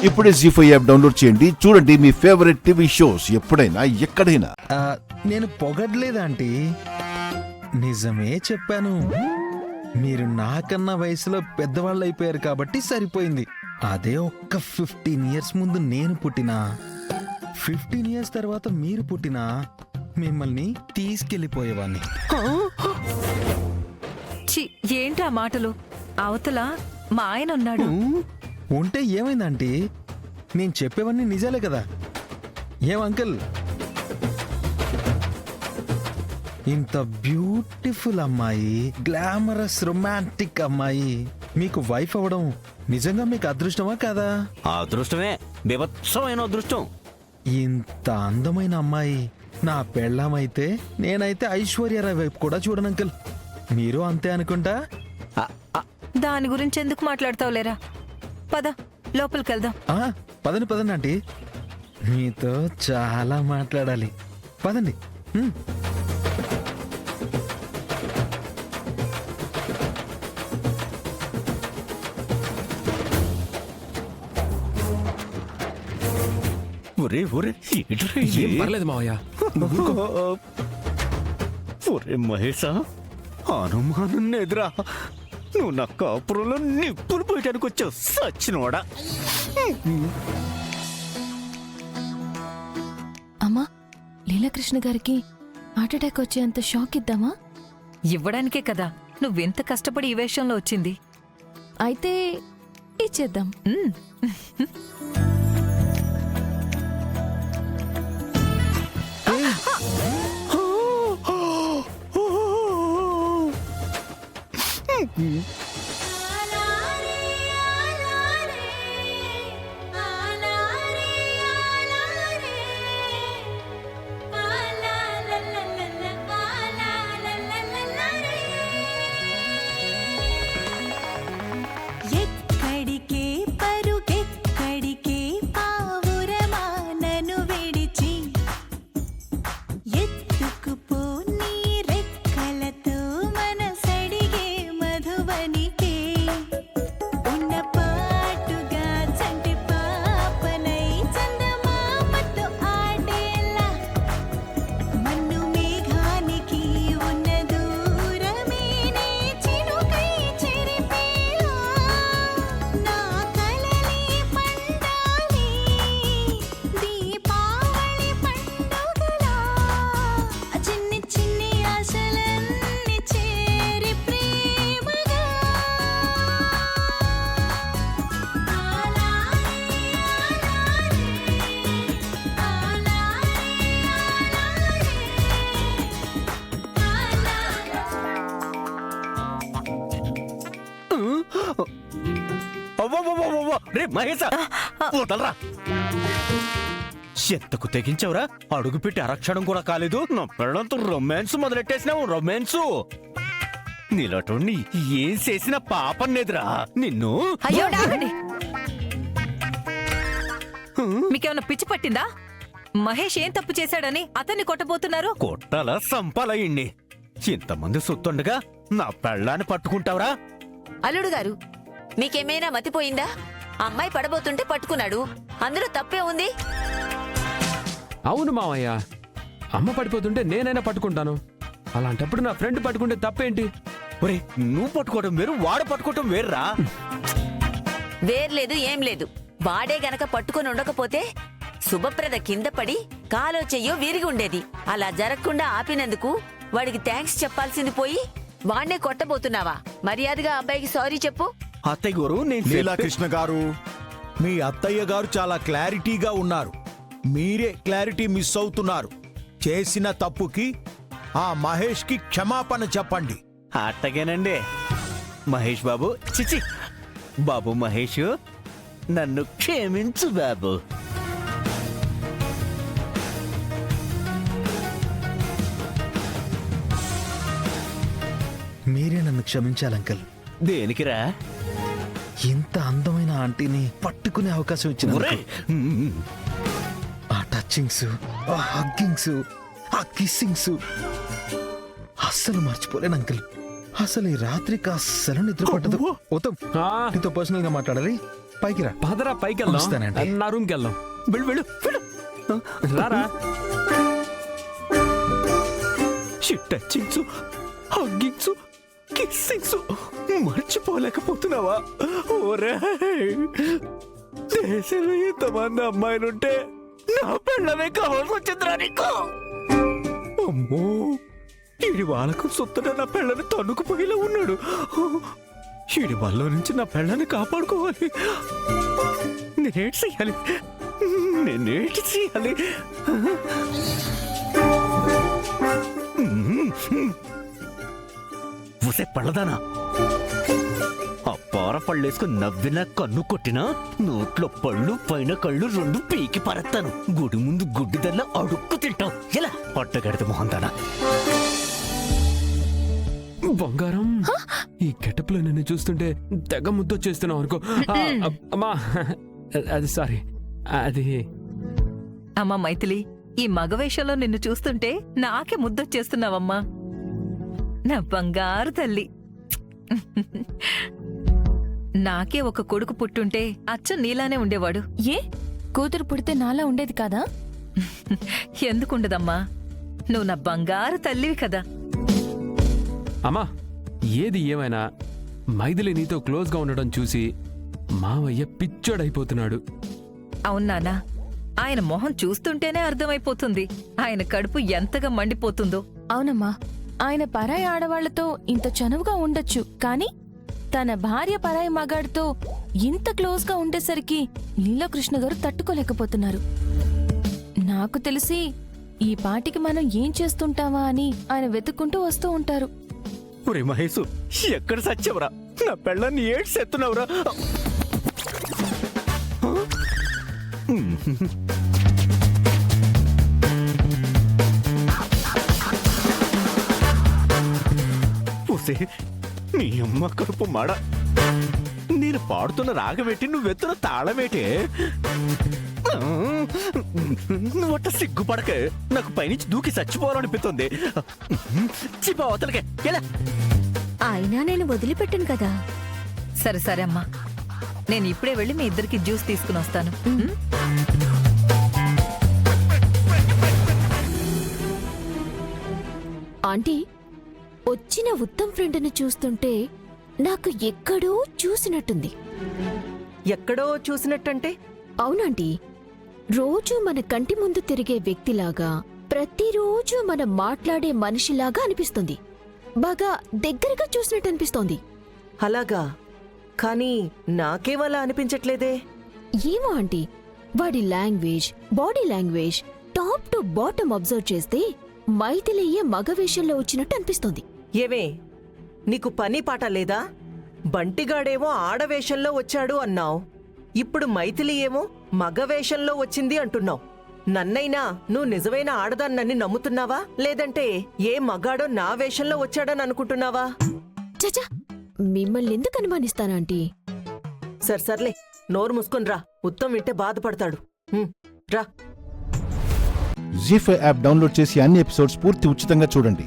ఇప్పుడే జీ5 app download చేయండి. చూడండి మీ ఫేవరెట్ టీవీ షోస్ ఎప్పుడైనా ఎక్కడైనా. నేను పొగడ్లేదంటీ, నిజమే చెప్పాను. మీరు నాకన్నా వయసులో పెద్దవాళ్ళు అయిపోయారు కాబట్టి సరిపోయింది. అదే ఒక్క 15 ఇయర్స్ ముందు నేను పుట్టినా, 15 ఇయర్స్ తర్వాత మీరు పుట్టినా మిమ్మల్ని తీసుకెళ్లిపోయేవాణ్ణి. ఏంటా మాటలు? అవతల మా ఆయన ఉన్నాడు. ఉంటే ఏమైందంటీ? నేను చెప్పేవన్నీ నిజాలే కదా. ఏం అంకుల్, ఇంత బ్యూటిఫుల్ అమ్మాయి, గ్లామరస్ రొమాంటిక్ అమ్మాయి మీకు వైఫ్ అవ్వడం నిజంగా మీకు అదృష్టమా కాదా? అదృష్టమే, బీభత్సమైన అదృష్టం. ఇంత అందమైన అమ్మాయి నా పెళ్ళామైతే నేనైతే ఐశ్వర్యరాయ్ వైపు కూడా చూడను అంకుల్. మీరు అంతే అనుకుంటా? దాని గురించి ఎందుకు మాట్లాడతావులేరా? పద లోపలికి వెళ్దాం. పదండి పదండి ఆంటీ, మీతో చాలా మాట్లాడాలి. పదండి. ఒరే ఒరే, ఏం పర్లేదు మావయ్య. ఒరే మహేశా, అనుమానం ఎదురా, నువ్వు నా కాపురంలో నిప్పులు పోయటానికి వచ్చావు సచ్చినోడా. అమ్మా, లీలాకృష్ణ గారికి హార్ట్ అటాక్ వచ్చేంత షాక్ ఇద్దామా? ఇవ్వడానికే కదా నువ్వెంత కష్టపడి ఈ వేషంలో వచ్చింది. అయితే ఇచ్చేద్దాం. ఎక్కడికే పరుగెక్కడికే పావురమా నన్ను విడిచి, ఎత్తుకుపో నీ రెక్కలతో మనసడిగే మధువనికే, ఉన్న పాటుగా చంటి పాపనై చందమామతో ఆడేలా, మన్ను మేఘానికి ఉన్న దూరమే నే చినుకై చెరిపేలా, నా కలలే పండాలి దీపావళి పండుగలా, చిన్ని చిన్ని ఆశలన్నీ చేరి ప్రేమగా. రే మహేశా, వదలరా. ఎంతకు తెగించావురా? అడుగు పెట్టి అరక్షణం కూడా కాలేదు, నా పెళ్ళంతో రొమాన్స్ మొదలెట్టేసినావు. రొమాన్సు నీలటోని ఏం చేసిన పాపన్నేదిరా నిన్ను. అయ్యో ఆగండి. మీకేమన్నా పిచ్చి పట్టిందా? మహేష్ ఏం తప్పు చేశాడని అతన్ని కొట్టబోతున్నారు? కొట్టాలా సంపాలా ఇన్ని? ఇంతమంది సొత్తుండగా నా పెళ్ళాన్ని పట్టుకుంటావురా? అల్లుడు గారు, మీకేమైనా మతిపోయిందా? అమ్మాయి పడబోతుంటే పట్టుకున్నాడు, అందులో తప్పే ఉంది. అవును మావయ్య, అమ్మ పడిపోతుంటే నేనైనా పట్టుకుంటాను. అలాంటప్పుడు నా ఫ్రెండ్ పట్టుకుంటే తప్పేంటి? ఒరే, నువ్వు పట్టుకోవడం వేరు, వాడు పట్టుకోవడం వేర్రా. వేర్లేదు ఏం లేదు. వాడే గనక పట్టుకొని ఉండకపోతే శుభప్రద కింద పడి కాలో చెయ్యో విరిగి ఉండేది. అలా జరగకుండా ఆపినందుకు వాడికి థ్యాంక్స్ చెప్పాల్సింది పోయి వాణ్ణే కొట్టబోతున్నావా? మర్యాదగా అబ్బాయికి సారీ చెప్పు. అత్తయ్య గారు, నేను లీలాకృష్ణ గారు, మీ అత్తయ్య గారు చాలా క్లారిటీగా ఉన్నారు. మీరే క్లారిటీ మిస్ అవుతున్నారు. చేసిన తప్పుకి ఆ మహేష్ కి క్షమాపణ చెప్పండి. అట్టగేనండి మహేష్ బాబు. చిచి బాబు మహేష్, నన్ను క్షమించు బాబు. మీరే నన్ను క్షమించాలి అంకల్. దేనికిరా? ఇంత అందమైన ఆంటీని పట్టుకునే అవకాశం ఇచ్చిన ఆ టచింగ్స్, ఆ హగ్గింగ్స్, ఆ కిస్సింగ్స్ అస్సలు మర్చిపోలేను అంకుల్. అసలు ఈ రాత్రికి అస్సలు నిద్ర పట్టదు. ఉత్తమ్, నీతో పర్సనల్ గా మాట్లాడాలి. పైకి రా. పదరా పైకి వస్తానండి. వెళ్దాం. నా రూమ్కి వెళ్దాం. వెళ్ళు వెళ్ళు వెళ్ళు రారా. టచింగ్స్, హగ్గింగ్స్, కిస్సింగ్స్ మర్చిపోలేకపోతున్నావా? ఓరే, దేశంలో ఎంతమంది అమ్మాయిలుంటే నా పెళ్ళమే కావాల్సి వచ్చిందిరా నీకు. అమ్మో, ఈడి వాళ్ళకు సొత్తున నా పెళ్ళని తన్నుకుపోయేలా ఉన్నాడు. ఈడి వాళ్ళ నుంచి నా పెళ్ళని కాపాడుకోవాలి. నేనేటి చేయాలి? ఊసే పళ్ళదానా, ఆ పార పళ్ళేసుకుని నవ్వినా కన్ను కొట్టినా నోట్లో పళ్ళు పైన కళ్ళు రెండు పీకి పరత్తాను. గుడి ముందు గుడ్డిదల్లా అడుక్కు తింటాం. ఎలా పట్టగడితే మొహంతానా? బంగారం, ఈ గెటప్ లో నిన్ను చూస్తుంటే తెగ ముద్దొచ్చేస్తున్నావు అనుకో. అమ్మా, అది సారీ, అది అమ్మా మైథిలి, ఈ మగవేషంలో నిన్ను చూస్తుంటే నాకే ముద్దొచ్చేస్తున్నావమ్మా. నా బంగారు తల్లి. నాకే ఒక కొడుకు పుట్టుంటే అచ్చం నీలానే ఉండేవాడు. ఏ కూతురు పుడితే నాలా ఉండేది కాదా? ఎందుకుండదమ్మా, నువ్వు నా బంగారు తల్లివి కదా. అమ్మా, ఏది ఏమైనా మైథిలి నీతో క్లోజ్ గా ఉండడం చూసి మావయ్య పిచ్చోడైపోతున్నాడు. అవునానా, ఆయన మొహం చూస్తుంటేనే అర్థమైపోతుంది ఆయన కడుపు ఎంతగా మండిపోతుందో. అవునమ్మా, ఆయన పరాయి ఆడవాళ్లతో ఇంత చనువుగా ఉండొచ్చు, కానీ తన భార్య పరాయి మగాడితో ఇంత క్లోజ్ గా ఉండేసరికి లీలాకృష్ణ గారు తట్టుకోలేకపోతున్నారు. నాకు తెలిసి ఈ పాటికి మనం ఏం చేస్తుంటావా అని ఆయన వెతుక్కుంటూ వస్తూ ఉంటారు. ఒరే మహేశు, ఎక్కడ సత్యవరా? నా పెళ్ళాన్ని ఏడ్చి సెత్తున్నావురా? ఊసే, నీ అమ్మ కడుపు మాడ. నేను పాడుతున్న రాగమేటి, నువ్వెత్తున తాళమేటే? నువ్వట సిగ్గుపడకే, నాకు పైనుంచి దూకి చచ్చిపోవాలనిపిస్తుంది. చిపోతలకే ఎలా? అయినా నేను వదిలిపెట్టను కదా. సరే సరే అమ్మా, నేను ఇప్పుడే వెళ్ళి మీ ఇద్దరికి జ్యూస్ తీసుకుని వస్తాను. ఆంటీ, వచ్చిన ఉత్తమ్ ఫ్రెండ్ని చూస్తుంటే నాకు ఎక్కడో చూసినట్టుంది. ఎక్కడో చూసినట్టంటే? అవునంటీ, రోజూ మన కంటి ముందు తిరిగే వ్యక్తిలాగా, ప్రతిరోజు మనం మాట్లాడే మనిషిలాగా అనిపిస్తుంది. బాగా దగ్గరగా చూసినట్టు అనిపిస్తోంది. అలాగా? కానీ నాకేమలా అనిపించట్లేదే. ఏమో ఆంటీ, వాడి language, body language top to bottom observe చేస్తే మైథిలియే మగవేషంలో వచ్చినట్టు అనిపిస్తోంది. ఏమే, నీకు పని పాట లేదా? బంటిగాడేమో ఆడవేషంలో వచ్చాడు అన్నావు, ఇప్పుడు మైథిలి ఏమో మగవేషంలో వచ్చింది అంటున్నావు. నన్నైనా నువ్వు నిజమైన ఆడదాన్నని నమ్ముతున్నావా, లేదంటే ఏ మగాడో నా వేషంలో వచ్చాడని అనుకుంటున్నావా? చచా, మిమ్మల్ని ఎందుకు అనుమానిస్తానంటీ? సర్లే, నోరు మూసుకొని రా. ఉత్తమ్ వింటే బాధపడతాడు. రా. జీ5 యాప్ డౌన్లోడ్ చేసి అన్ని ఎపిసోడ్స్ పూర్తి ఉచితంగా చూడండి.